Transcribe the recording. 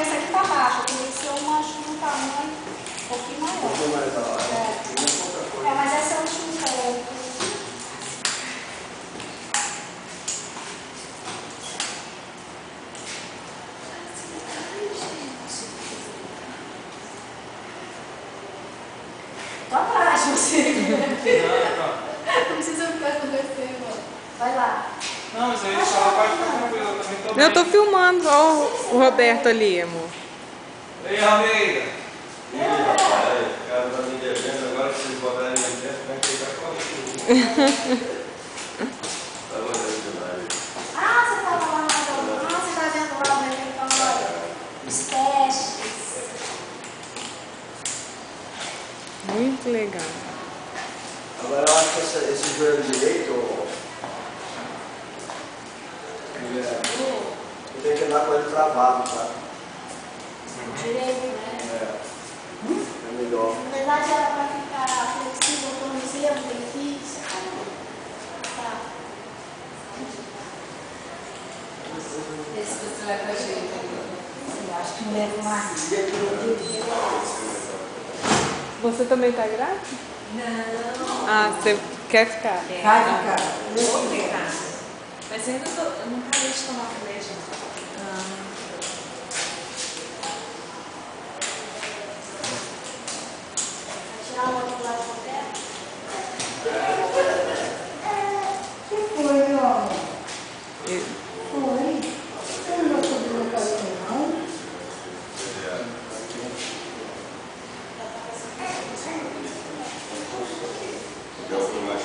essa aqui tá baixa, teria que ser uma chuva um tamanho um pouquinho maior. Um pouquinho mais alto. Mas essa é o chuva. Tô atrás de você. Não precisa ficar com você, mano. Vai lá. Não, mas aí só pode ficar tranquilo, eu também tô bem. Eu tô filmando, ó o Roberto ali, amor. Ei, amiga! Ih, rapaz, o cara tá me devendo, agora que vocês botarem na internet, vai ficar com a tá olhando demais. Ah, você tava lá no... Ah, você tá vendo lá o repertório. Os testes. Muito legal. Agora eu acho que esse joelho direito, eu tenho que andar com ele travado, tá? Direito, né? É melhor. Na verdade era pra ficar flexível o tornozelo, tem fixo. Tá. Esse você vai pra jeito. Eu acho que não leva mais. Você também tá grávida? Não. Ah, você quer ficar? Vai ficar. Vou ficar. Mas eu ainda eu não parei de tomar remédio. Vai tirar o outro lado do pé? Que foi, meu amor? E- Foi? Você não gostou do meu cabelo, não? Eu fui mais